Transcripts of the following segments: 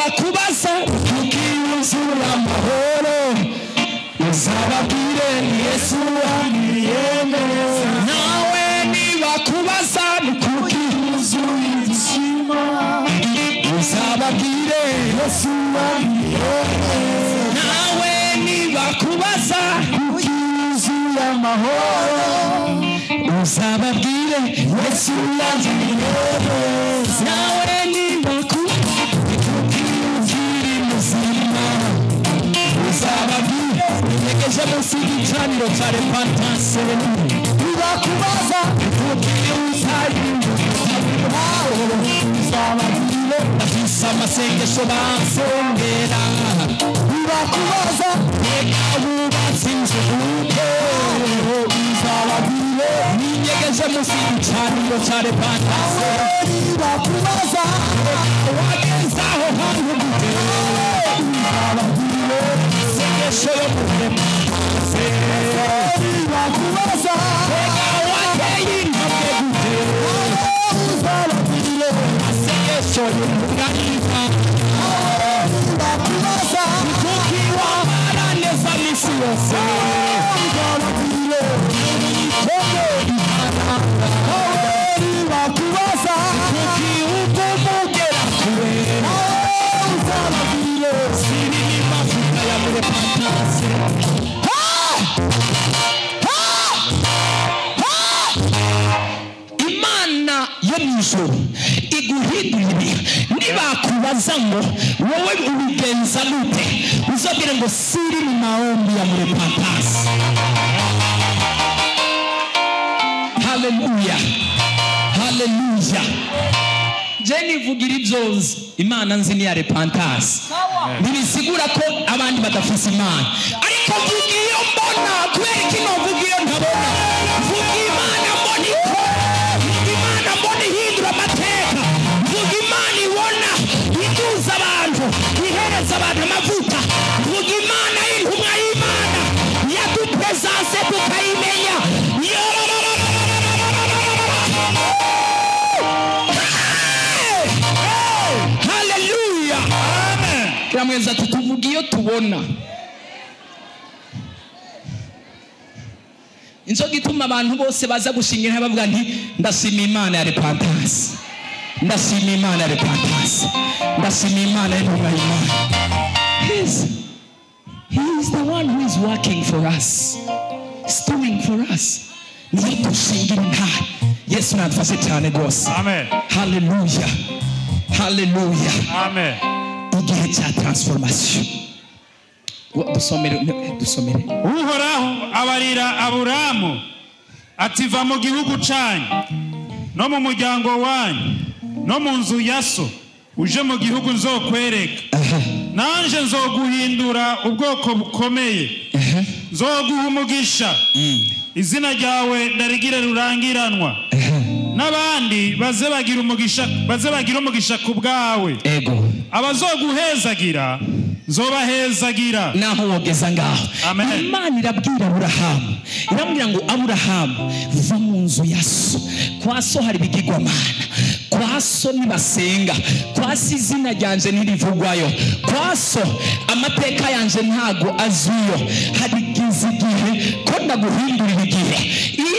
nibakubaza tukiyuzura amahoro uzababwire Yesu wanyiyemeza. Nawe nibakubaza tukiyuzura ibyishimo uzababwire Yesu wanyiyemeza. Nawe nibakubaza tukiyuzura amahoro uzababwire Yesu wanyiyemeza. Nawe Negeje munsi y'igicaniro cya repentance nibakubaza ukiri uzababwire afise amasengesho bansengera. Nibakubaza reka wubatse inzu ute uzababwire ninyegeje munsi y'igicaniro cya repentance. Nibakubaza wageze aho hantu gute uzababwire Show me nibakubaza reka wateye intambwe uzababwire amasengesho y'umuganira. Nibakubaza kuki wabara neza misi yose uzababwire nibakubaza kuki ugumugera kure uzababwire sinini mafuta ya repentance. Imana yo mwijuru iguhindurira nibakubaza ngo wowe ubigenza gute uzabwire ngo siri mu maombi ya repentance. Haleluya, haleluya. Jeni vugira ibyozi Imana nzi ni ya repentance. Nibisigura ko abandi badafise Imana, ariko vuga iyo mbona kubera kino vuga iyo ntabona. Vuga Imana mbona ikora, vuga Imana mbona ihindura amateka, vuga Imana ibona iduza abantu ihereza abantu amavuta, vuga Imana y'intumwa y'Imana yadupresence tukayimenya. Mwenza tutuvuga iyo tubona. Inzo gituma abantu bose baza gushingira bavuga nti ndashima Imana ya repentance, ndashima Imana ya repentance, ndashima Imana y'intumwa y'Imana. He is the one who is working for us, he's doing for us. Niyo dushingira intare. Yesu nadufashe cyane rwose. Amen. Hallelujah, hallelujah. Amen. Igihe cya transformation. Dusomere. Uhoraho abarira Aburamu ati va mu gihugu cyanyu no mu muryango wanyu no mu nzu ya so uje mu gihugu nzokwereka. Nanje nzoguhindura ubwoko bukomeye, nzoguha umugisha, izina ryawe ndarigire rurangiranwa, n'abandi baze bagira umugisha ku bwawe. Abazoguhezagira nzobahezagira naho wogeza ngaho. Imana irabwira Aburahamu, iramubwira ngo Aburahamu va mu nzu ya so. Kwa so hari ibigirwamana, kwa so nibasenga, kwa so izina ryanje ntirivugwayo, kwa so amateka yanje ntago azwiyo. Hari igihe ko ndaguhindurira igihe.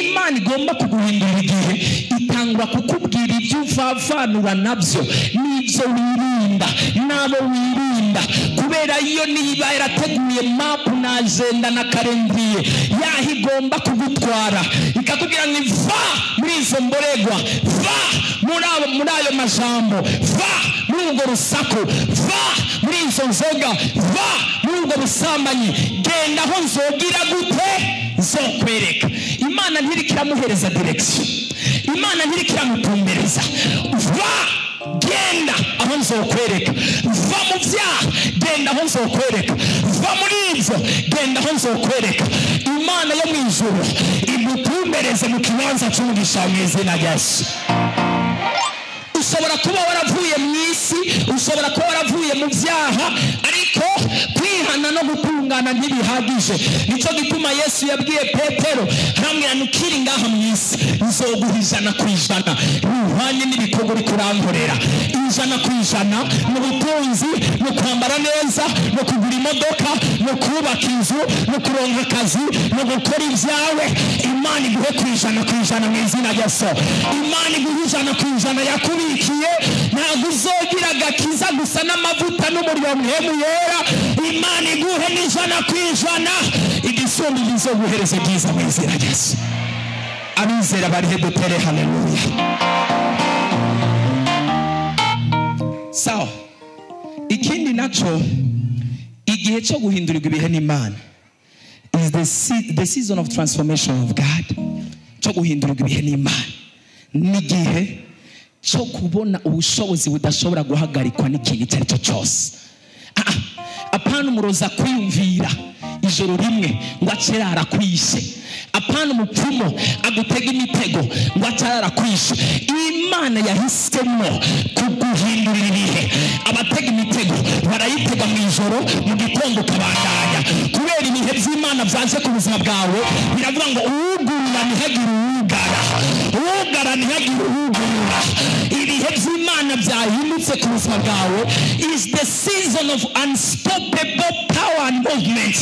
Imana igomba kuguhindurira igihe itangwa kukubwira ibyo uvavanura nabyo n'ibyo wirinda n'abo wirinda, kubera iyo niba yarateguye map na agenda na kalendriye yaho igomba kugutwara ikakubwira ngo va muri izo mboregwa, va muri ayo majambo, va muri urwo rusaku, va muri izo nzoga, va muri urwo busambanyi, genda aho nzogira gute nzokwereka. Imana ntirikiramuhereza direction, Imana ntirikiramutumbereza. Va genda aho nzokwereka, va mu byaha genda aho nzokwereka, va muri ibyo genda aho nzokwereka. Imana yo mu ijuru imutumbereze mu kibanza cy'umugisha mu izina rya Yesu. ushobora kuba waravuye mu isi, ushobora kuba waravuye mu byaha, ariko kwihana kwihana no gutungana ntibihagije. Nico gituma Yesu yabwiye Petero hamwe nukiri ngaha mu isi nzoguha 100% bihwanye n'ibikorwa uri kurankorera. 100% mu butunzi, mu kwambara neza, mu kugura imodoka, mu kubaka inzu, mu kuronka akazi, mu gukora ibyawe. Imana iguhe 100% mu izina rya Yesu. Imana iguhe 100% yakubikiye. Ntabwo uzogira agakiza gusa n'amavuta n'umuriro muhemu yera. Imana iguhe 100%. Igisumba izoguhereza byiza mu izina rya Yesu. Abizera barihe dutere haleluya. Sawa. Ikindi naco igihe cyo guhindurirwa ibihe n'Imana is the season of transformation of God. Cyo guhindurirwa ibihe n'Imana n'igihe cyo kubona ubushobozi budashobora guhagarikwa n'ikintu cyari cyo cyose. Apana umuroza kwiyumvira ijoro rimwe ngo acerara kwishe. Apana umupfumo agutega imitego ngo acerara kwishe. Imana yahisemo kuguhindurira ibihe. Abatega imitego barayitega mu ijoro, mu gitondo kabandanya. Kubera ibihe by'Imana byaje ku buzima bwawe, biravuga ngo ugurura ntihagire ugara, ugara ntihagire ugurura. Ibihe by'Imana byahindutse ku buzima bwawe is the season of unstoppable power and movement.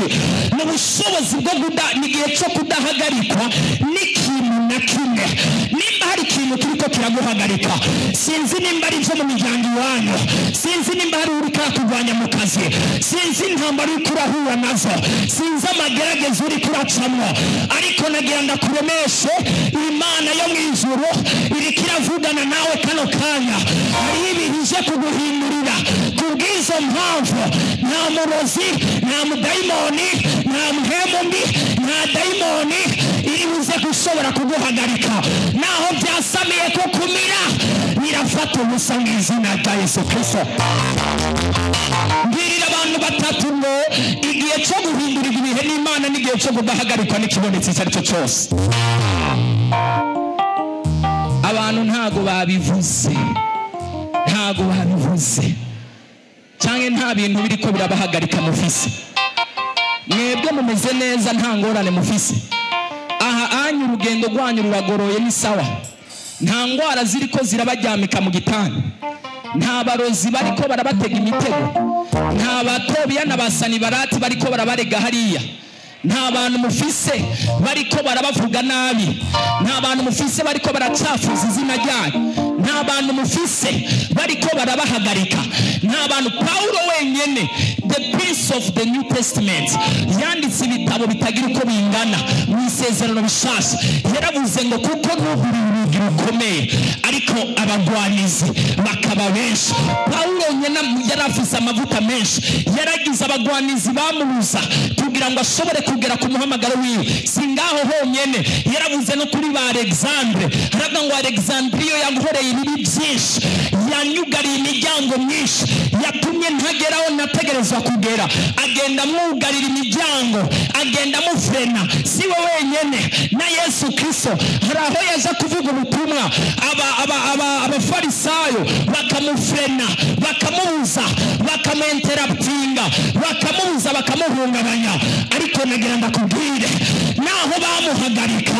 N'ubushobozi bwo n'igihe cyo kudahagarikwa n'ikintu na kimwe. Nimba hari ikintu kiriko kiraguhagarika, sinzi nimba ari byo mu miryango iwanyu, sinzi nimba hari uri kurwanya mu kazi, sinzi intambara uri kurahura nazo, sinzi amagerageza uri kuracamwo, ariko nagira ndakuremeshe Imana yo mu ijuru iri kiravugana nawe kano kanya. Hari ibihije kuguhindurira. Kubw'izo mpamvu nta murozi, nta mudayimoni, nta muhemu mbi, nta dayimoni iri buze gushobora kuguhagarika. Naho byasamiye kukumira birafata ubusa mu izina rya Yesu Kristo. Mbwirira abantu batatu ngo igihe cyo guhindurirwa ibihe n'Imana n'igihe cyo kudahagarikwa n'ikibonetse icyo ari cyo cyose. Abantu ntago babivuze, ntago babivuze, cyangwa nta bintu biriko birabahagarika mufise. Mwebwe mumeze neza, nta ngorane mufise. Aha anyu urugendo rwanyu ruragoroye ni sawa. Nta ngwara ziriko zirabaryamika mu gitanda, nta barozi bariko barabatega imitego, nta batobiya n'abasani barati bariko barabarega hariya, nta bantu mufise bariko barabavuga nabi, nta bantu mufise bariko baracafuza izina ryayo, nta bantu mufise bariko barabahagarika, nta bantu. Paulo wenyene, the prince of the New Testament, yanditse ibitabo bitagira uko bingana mu isezerano bishasha. Yaravuze ngo kuko n'urugi rukomeye ariko abagwanizi bakaba benshi. Paulo nyene yarafise amavuta menshi, yaragize abagwanizi bamubuza kugira ngo ashobore kugera ku muhamagaro wiwe. Singaho honyene, yaravuze no kuri ba Alexandre. Haravuga ngo Alexandriyo yankoreye ibibi byinshi, yanyugariye imiryango myinshi, yatumye ntageraho nategerezwa kugera. Agenda mwugarira imiryango, agenda mufrena. Siwe wenyene, na Yesu Kristo hari aho yaje kuvuga ubutumwa, abafarisayo bakamufrena, bakamubuza, bakamuinterruptinga, bakamubuza, bakamuhungabanya. Ariko nagira ndakubwire, naho bamuhagarika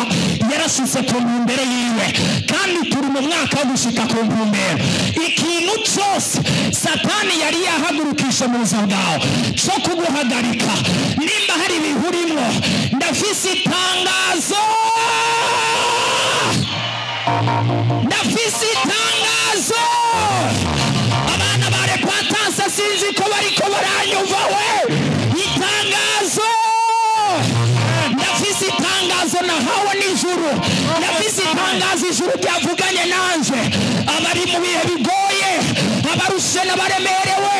yarashyize ku ntumbero yiwe. Kandi turi mu mwaka wo gushika ku ntumbero. Ikintu cyose Satani yari yahagurukisha mu buzima bwawe cyo kuguhagarika, nimba hari ibihurimwo, ndafise itangazo, ndafise itangazo. Abana ba Repentance sinzi ko bariko baranyumva we. Itangazo, ndafise itangazo nahawe n'ijuru, ndafise itangazo ijuru ryavuganye nanje. Abari mu bihe bigoye, abarushe n'abaremerewe,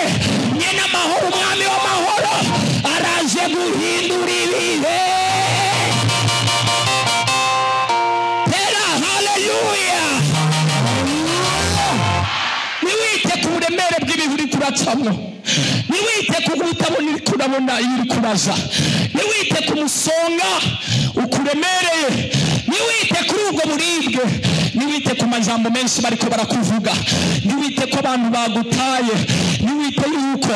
nyene amahoro, umwami w'amahoro araje guhindura ibihe. Tera haleluya. Niwite ku buremere bw'ibihe uri kuracamwo, niwite ku gutabona iri kurabona iri kuraza, niwite ku musonga ukuremereye, niwite kuri ubwo buribwe, ntiwite ku majambo menshi bariko barakuvuga, ntiwite ko abantu bagutaye, ntiwite yuko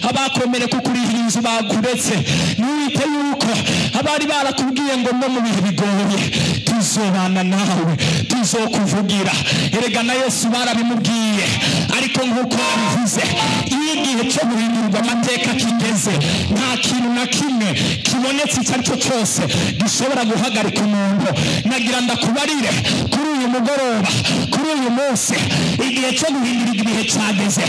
abakomere kukurihira inzu bakuretse, ntiwite yuko abari barakubwiye ngo no mu bihe bigoye tuzobana nawe, tuzokuvugira. Erega na Yesu barabimubwiye, ariko nk'uko yabivuze, iyo igihe cyo guhindurirwa amateka kigeze, nta kintu na kimwe kibonetse icyo ari cyo cyose gishobora guhagarika umuntu. Nagira ndakubarire kuri uyu mugoroba, kuri uyu munsi, igihe cyo guhindura ibihe cyageze.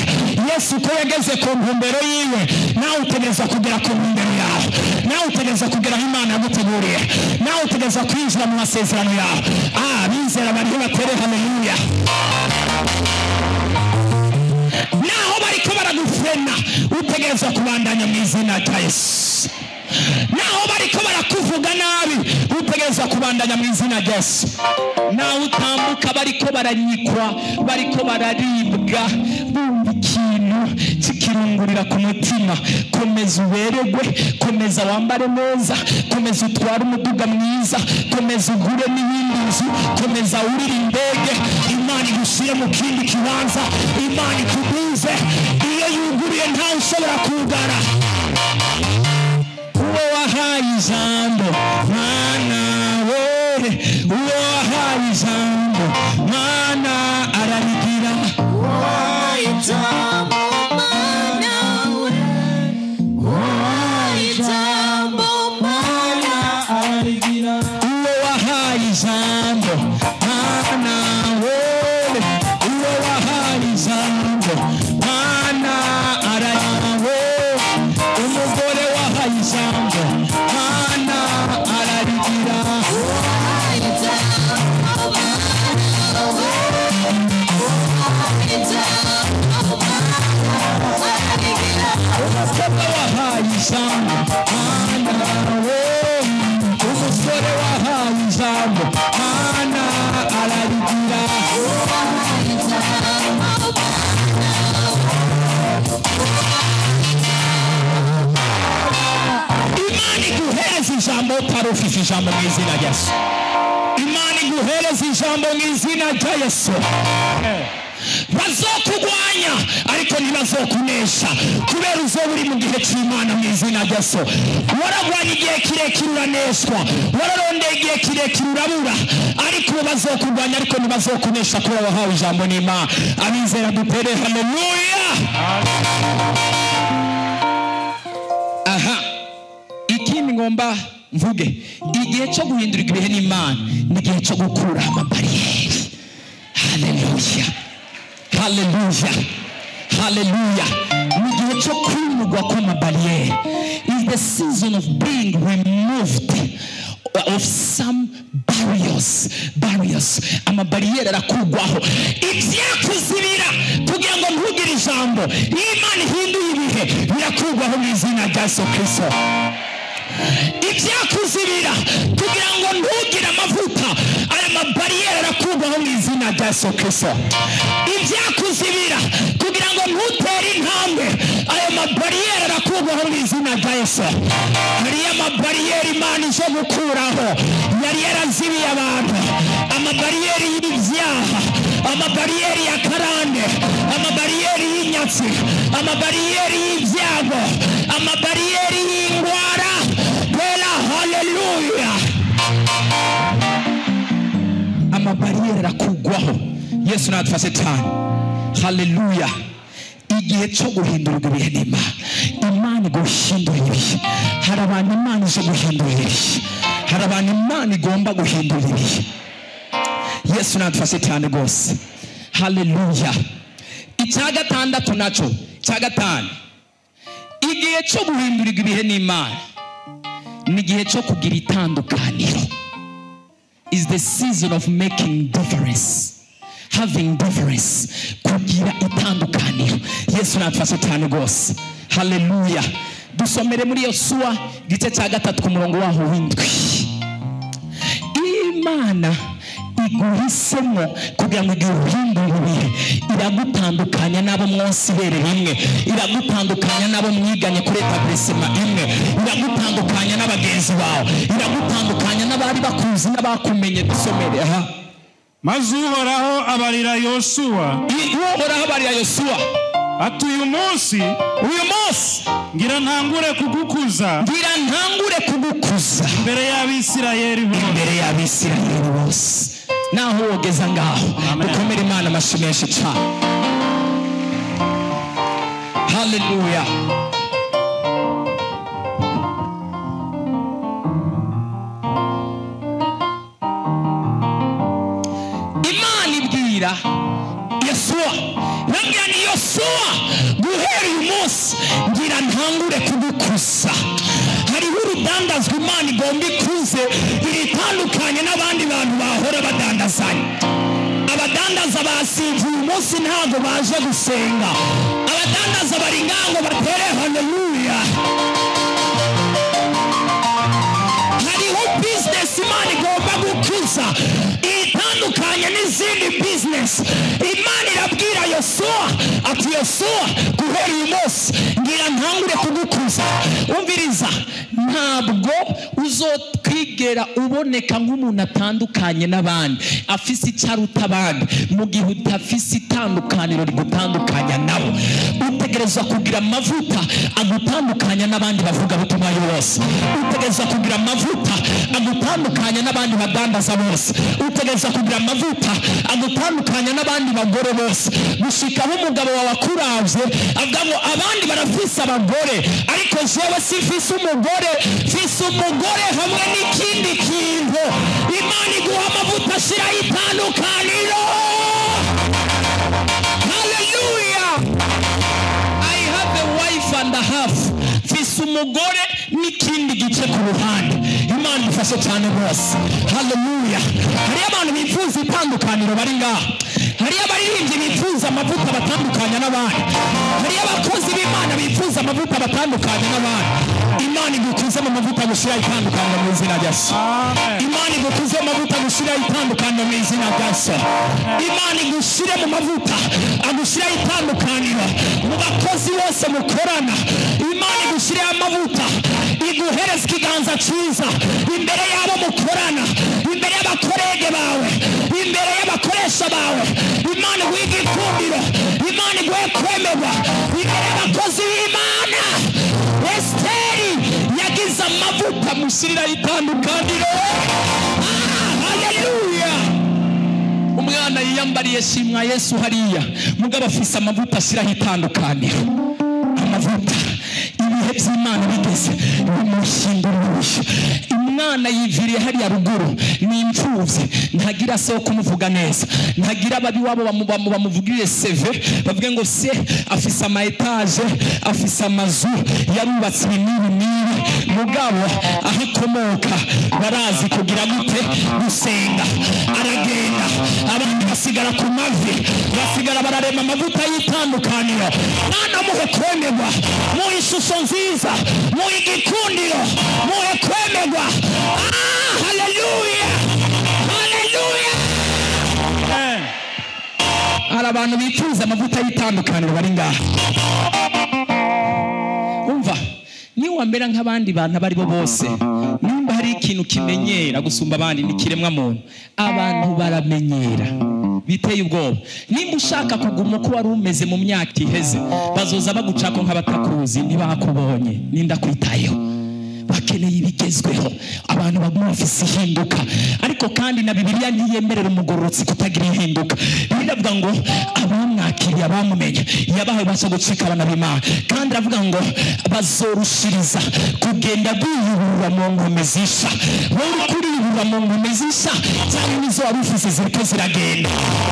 Yesu ko yageze ku ntumbero yiwe, nawe utegereza kugera ku ntumbero yawe, nawe utegereza kugera aho Imana yaguteguriye, nawe utegereza kwinjira mu masezerano yawe. Bizera bariho batere haleluya. Naho bariko baragufena, utegereza kubandanya mu izina rya Yesu. Naho bariko barakuvuga nabi, utegereza kubandanya mu izina rya Yesu. Naho utambuka bariko baranyikwa, bariko bararibwa, bumva ikintu kikirungurira ku mutima, komeza uberegwe, komeza wambare neza, komeza utware umuduga mwiza, komeza ugure n'ibindi nzu, komeza urire indege, Imana igushyire mu kindi kibanza, Imana ikuguze. Iyo yuguriye ntawe ushobora kugara. Uwo wahaye ijambo Mana we, uwo wahaye ijambo Mana ararigira. Uwo wahaye ijambo Mana we, uwo wahaye ijambo Mana ararigira. Uwo wahaye ijambo Mana we, uwo wahaye ijambo Mana ararigira. Umugore wahaye ijambo Mana ararigira. Umukobwa wahaye ijambo Mana we, umusore wahaye ijambo Mana ararigira. Imana iguhereza ijambo utarufise ijambo mu izina rya Yesu. Imana iguhereza ijambo mu izina rya Yesu. Bazokugwanya ariko ntibazokunesha, kubera uzoba uri mu gihe cy'Imana mu izina rya Yesu. Waragwanya igihe kirekire uraneshwa, wararondeye igihe kirekire urabura, ariko bazokugwanya ariko ntibazokunesha kubera wahawe ijambo n'Imana. Abizera dutere haleluya. Aha, ikindi ngomba mvuge, igihe cyo guhindura ibihe n'Imana ni igihe cyo gukura amabariyeri. Haleluya, haleluya, haleluya. Ni igihe cyo kwimurwa kw'amabariyeri. Is the season of being removed of some barriers. Amabariyeri arakugwaho, ibyakuzibira kugira ngo ntugire ijambo. Imana ihinduye ibihe birakugwaho mu izina rya Yesu Kristo. Ibyakuzibira kugira ngo ntugire amavuta, aya mabariyeri arakugwaho mu izina rya Yesu Kristo. Ibyakuzibira kugira ngo ntutere intambwe, aya mabariyeri arakugwaho mu izina rya Yesu. Hariya mabariyeri Imana izo gukuraho yari yarazibiye abantu, amabariyeri y'ibyaha, amabariyeri ya karande, amabariyeri y'inyatsi, amabariyeri y'ibyago, amabariyeri y'indwara. Haleluya. Amabariyeri arakugwaho. Yesu nadufashe cyane. Haleluya. Igihe cyo guhindura ibihe n'Imana. Imana guhindura ibihe. Hari abantu Imana izo guhindura ibihe, hari abantu Imana igomba guhindura ibihe. Yesu nadufashe cyane rwose. Haleluya. Icya gatandatu nacyo, icya gatanu, igihe cyo guhindura ibihe n'Imana ni igihe cyo kugira itandukaniro. Is the season of making difference, having difference, kugira itandukaniro. Yesu nadufashe cyane rwose. Haleluya. Dusomere muri Yosuwa igice cya 3 ku murongo waho w'indwi. Imana iguhisemo kugira ngo uhindure ibihe, iragutandukanya n'abo mwose ibere rimwe, iragutandukanya n'abo mwiganye kuri etablissement imwe, iragutandukanya n'abagenzi bawe, iragutandukanya n'abari bakuzi n'abakumenye. Dusomere aha maze uhoraho abarira Yosuwa ati uyu munsi ngira ntangure kugukuza imbere y'Abisirayeli bose. Naho wogeza ngaho ukomere Imana amashyi menshi cyane. Hallelujah. Imana ibwira Yosuwa, nambwira ni Yosuwa, guhera uyu munsi ngira ntangure kugukuza. Hariho urudandazwa Imana igomba ikuze iritandukanye n'abandi bantu bahora badandazanya. Abadandaza basivye uyu munsi ntabwo baje gusenga. Abadandaza bari ngango batere haleluya. Hariho business Imana igomba gukuza itandukanye n'izindi business. Imana irabwira Yosuwa ati Yosuwa, guhera uyu munsi ngira ntangure kugukuza. Umviriza, ntabwo uzokwigera uboneka nk'umuntu atandukanye n'abandi, afise icyaruta abandi, mu gihe utafise itandukaniro rigutandukanya nabo. Utegereza kugira amavuta agutandukanya n'abandi bavuga butumwa bose. Utegereza kugira amavuta agutandukanya n'abandi badandaza bose. Utegereza kugira amavuta agutandukanya n'abandi bagore bose. Gushikaho umugabo wawe akuravye avuga ngo abandi barafise abagore ariko jewe sifise umugore, fise umugore hamwe n'ikindi kintu. Imana iguha amavuta ashira itandukaniro. Hallelujah. I have a wife and a half. Fise umugore n'ikindi gice ku ruhande. Imana ifashe cyane bose. Hallelujah. Hari abantu bifuza itandukaniro bari ngaha. Hari abaririmbyi bifuza amavuta batandukanya n'abandi. Hari abakozi b'Imana bifuza amavuta batandukanya n'abandi. Imana igukuze mu mavuta gushira itandukaniro mu izina rya Yesu. Imana igukuze mu mavuta gushira itandukaniro mu izina rya Yesu. Imana igushire mu mavuta agushira itandukaniro mu bakozi bose mukorana. Imana igushire amavuta iguhereza ikiganza cyiza imbere y'abo mukorana, imbere y'abakorege bawe, imbere y'abakoresha bawe. Imana iguhe igikundiro, Imana iguhe kwemerwa imbere y'abakozi b'Imana. Esteri yagize amavuta musirira itandukaniro. Haleluya. Umwana yiyambariye shimwa Yesu hariya, mugabo afise amavuta ashiraho itandukaniro. Amavuta ibihe by'Imana bigeze bimushingurusha. Umwana yiviriye hariya ruguru ni imfuvye, ntagira se wo kumuvuga neza, ntagira ababi wabo bamuvugire CV bavuge ngo se afise ama etage, afise amazu, yarubatse ibinini. Mugabo aho akomoka barazi kugira gute gusenga. Aragenda abandi basigara ku mavi, basigara bararema amavuta y'itandukaniro. Nana muhe kwemerwa mu ishusho nziza, mu igikundiro, muhe kwemerwa. Hallelujah. Hallelujah. Hari abantu bifuza amavuta y'itandukaniro bari ngaha. Umva, ni wambera nk'abandi bantu abari bo bose, nimba hari ikintu kimenyera gusumba abandi nikiremwa muntu. Abantu baramenyera biteye ubwoba. Nimba ushaka kuguma uko wari umeze mu myaka iheze, bazoza bagucako nk'abatakuzi ntibakubonye. Ninda kwitayeho, bakeneye ibigezweho. Abantu baguma bafise ihinduka, ariko kandi na Bibiliya ntiyemerera umugororotsi kutagira ihinduka. Biravuga ngo abamwakiriye abamumenye yabahaye ubasha gucika abana b'Imana, kandi aravuga ngo bazorushiriza kugenda biyubura mu nkome zisha. Wowe kuriyubura mu nkome zisha cyane nizo warufise ziriko ziragenda.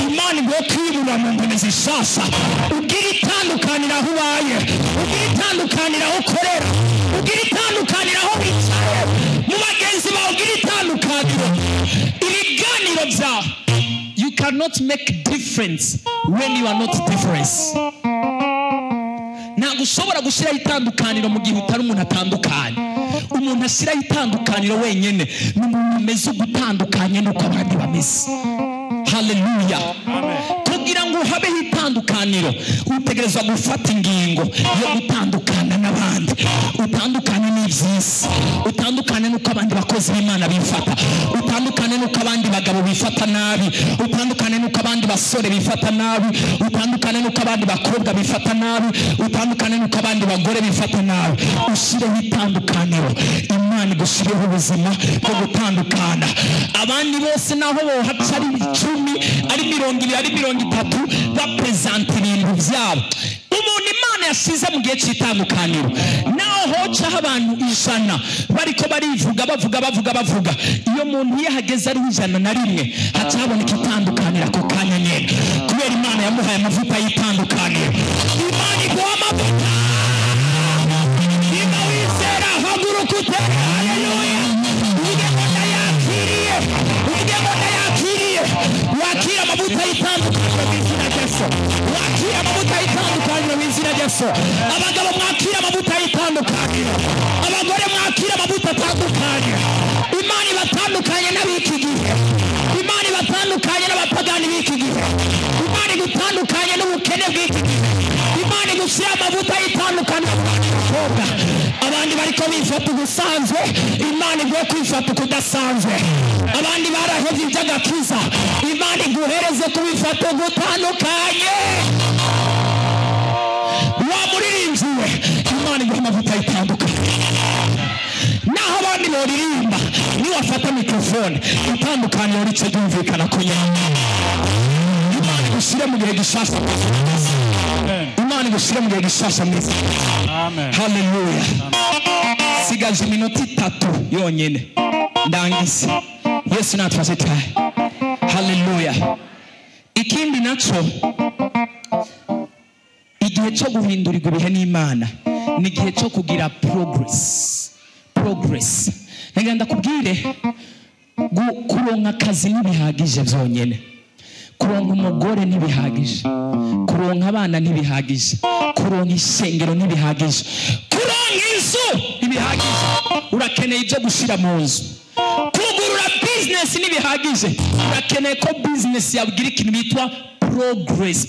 Imana ngo kwiyubura mu nkome zishasha, ugira itandukanira aho ubaye, ugira itandukanira aho ukorera, ugira itandukanira aho wicaye, mu bagenzi bawe ugira itandukaniro. Ibiganiro byawe, you cannot make difference when you are not difference. Ntabwo ushobora gushyiraho itandukaniro mu gihe utari umuntu atandukanye. Umuntu ashyiraho itandukaniro wenyine ni umuntu ameze ugutandukanye n'uko abandi bameze. Haleluya. Kugira ngo habeho itandukaniro utegerezwa gufata ingingo. ingingo yo gutandukana n'abandi, utandukane n'ivyisi, utandukane nuko abandi bakozi b'Imana bifata, utandukane nuko abandi bagabo bifata nabi, utandukane nuko abandi basore bifata nabi, utandukane nuko abandi bakobwa bifata nabi, utandukane nuko abandi bagore bifata nabi. Ushireho itandukaniro, Imana igushireho ubuzima bwo gutandukana. Abandi bose naho bohaca ari 10 ari 20 ari 30 bapresenta ibintu byabo, umuntu Imana yashize mu gihe cy'itandukaniro, naho hoca abantu 100 bariko barivuga bavuga, iyo muntu yahageze ari 101 haca haboneka itandukaniro ako kanya nyene, kubera Imana yamuhaye amavuta y'itandukaniro. Imana iguha amavuta, niba wizera haguruka utere haleluya. Wakira amavuta y'itandukaniro mw'izina ryesu, wakira amavuta y'itandukaniro mw'izina ryesu. Abagabo mwakira amavuta y'itandukaniro, abagore mwakira amavuta atandukanye. Imana ibatandukanye n'abiki gihe, Imana ibatandukanye n'abapagani b'iki gihe, Imana igutandukanye n'ubukene bw'iki gihe, Imana igushyira amavuta y'itandukaniro. Abandi bariko bifata ubusanzwe, Imana iguhe kwifata ukudasanzwe. Abandi barahevye iby'agakiza, Imana iguhereze kubifata ugutandukanye. Wamuririmbiwe, Imana iguhe amavuta yitandukanye. Naho abandi boririmba, niwafata mikrofone itandukaniro rice ryumvikana ku nyama. Imana igushyire mu gihe gishasha, Imana igushyire mu gihe gishasha mwiza. Amen. Haleluya. Sigaje iminota 3 yonyene ndangize. Yesu natwaze cyane. Haleluya. Ikindi naco, igihe cyo guhindurirwa ibihe n'Imana ni igihe cyo kugira progress. Ngenda kubwire, kuronka akazi ntibihagije byonyene, kuronka umugore ntibihagije, kuronka abana ntibihagije, kuronka ishengero ntibihagije, kuronka inzu ntibihagije, urakeneye ibyo gushira mu nzu. Kugurura business ntibihagije, urakeneye ko business yagira ikintu bitwa progress,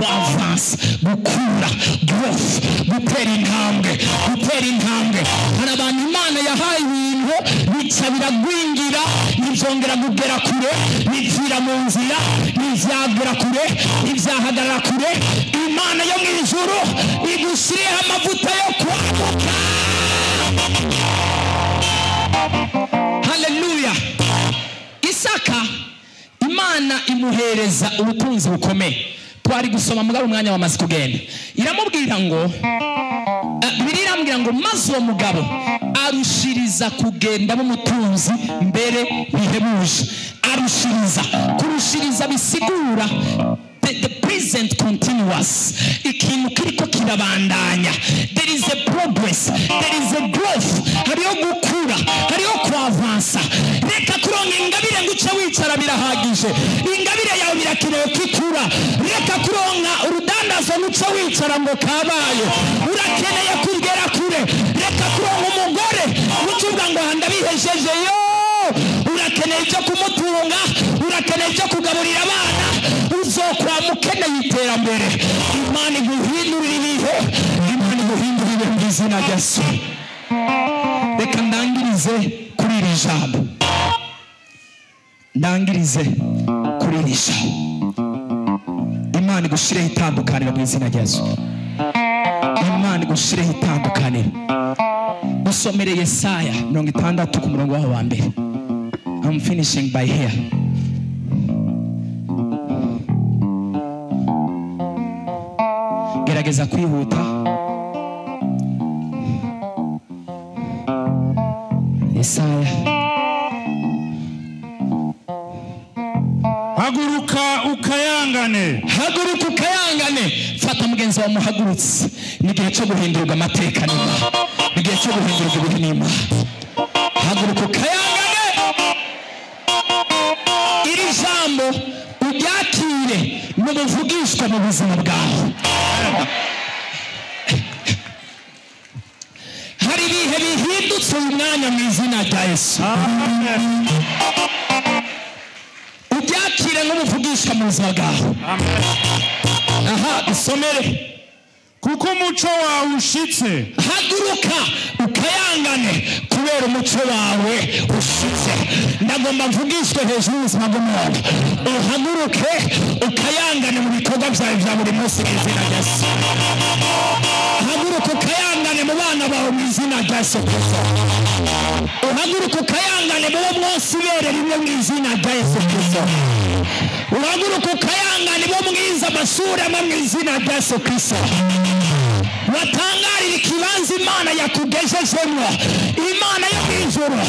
avance, gukura, growth, gutera intambwe. Hari abantu Imana yahaye ibintu bica biragwingira, ntibyongera kugera kure, bivira mu nzira, ntibyagera kure, ntibyahagarara kure. Imana yo mu ijuru igushyiriyeho amavuta yo kwaguka. Haleluya. Isaka Imana imuhereza ubutunzi bukomeye. Twari gusoma mugabo umwanya wamaze kugenda. Iramubwira ngo birambwira ngo maze uwo mugabo arushiriza kugenda mu mutunzi mbere bihebuje. Kurushiriza bisigura the present continuous, ikintu kiriko kirabandanya. There is a progress, there is a growth, hariyo gukura, hariyo kuavansa. Reka kuronka ingabire ngo uce wicara birahagije, ingabire yawe birakenewe kikura. Reka kuronka urudandazo ngo uce wicara ngo kabaye, urakeneye kugera kure. Reka kuronka umugore ucuvuga ngo handabihejeje yo, urakeneye cyo kumutunga, urakeneye cyo kugaburira abana, uzokwa mukeneye iterambere. Imana iguhindurira ibihe, Imana iguhindurira mu izina rya Yesu. Reka ndangirize kuri iri jambo, Imana igushireho itandukaniro mu izina rya Yesu. Imana igushireho itandukaniro. Dusomere Yesaya 60 ku murongo waho wa mbere. I'm finishing by here. Gerageza kwihuta. Yesaya. Haguruka ukayangane. Fata mugenzi wa muhagurutse. Ni gihe cyo guhindurwa amateka n'Imana. Ni gihe cyo guhindurwa ibihe n'Imana. Haguruka ukayangane. Iri jambo uryakire n'ubuvugishwa mu buzima bwawe. Hari ibihe bihindutse uyu mwanya mu izina rya Yesu. Uryakire n'ubuvugishwa mu buzima bwawe. Aha, dusomere umuco wawe ushitse. Haguruka ukayangane kubera umuco wawe ushitse. Ndagomba mvugishwe hejuru y'ubuzima bw'umuntu. Uhaguruke ukayangane mu bikorwa byawe bya buri munsi mu izina rya Yesu. Haguruka ukayangane mu bana bawe mu izina rya Yesu Kristo. Uhaguruka ukayangane mu bo mwose ibere rimwe mu izina rya Yesu Kristo. Uhaguruka ukayangane bo mwiza amasura amwe mu izina rya Yesu Kristo. Watangarira ikibanza Imana yakugejejemo. Imana yo mw'ijuru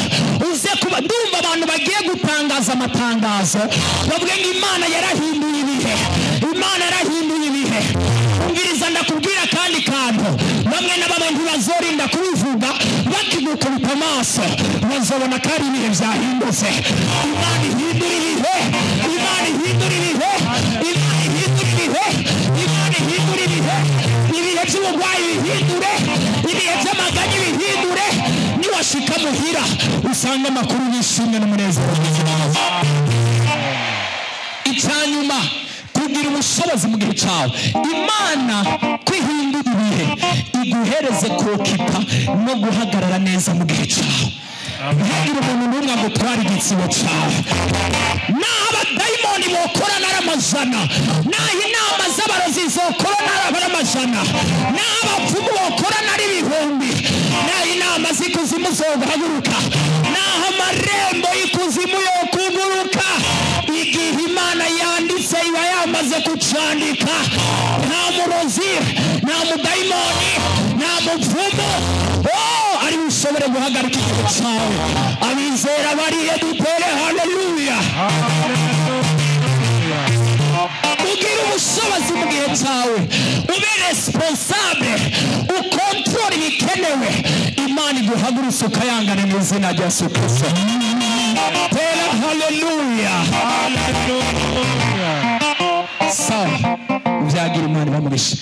uze kuba. Ndumva abantu bagiye gutangaza amatangazo bavuga ngo Imana yarahinduye ibihe, Imana yarahinduye ibihe. Umviriza ndakubwira kandi kantu, bamwe na bamwe ntibazorinda kubivuga bakigukubita amaso, bazobona ko ari ibihe byahindutse. Imana ihindura ibihe, Imana ihindura ibihe, Imana ihindura ibihe, Imana ihindura ibihe. Ibihe by'uburwayi bihindure, ibihe by'amaganya bihindure. Niwashika muhira usanga amakuru yishimye n'umunezero. Icyanyuma kugira ubushobozi mu gihe cyawe, Imana kwihindura ibihe iguhereze kokipa no guhagarara neza mu gihe cyawe. Ntihagire umuntu n'umwe ngo utware igitsibo cyawe. Naho abadayimoni bokora n'aramajana, naho inama z'abarozi zokora n'aramajana, naho abapfumu bokora n'ibihumbi, naho inama z'ikuzimu zoguhaguruka, naho amarembo y'ikuzimu yokuguruka, igihe Imana yanditse iba yamaze kucandika. Nta murozi, nta mudayimoni, nta mupfumu ari bushobore guhagarika igihe cyawe. Abizera bariye dutere haleluya. Ugira ubushobozi mu gihe cyawe, ube responsable, ukontrole ibikenewe. Imana iguhagurutse ukayangana mu izina rya Yesu Kristo. Tera haleluya. Sawa, byagira Imana bamugisha.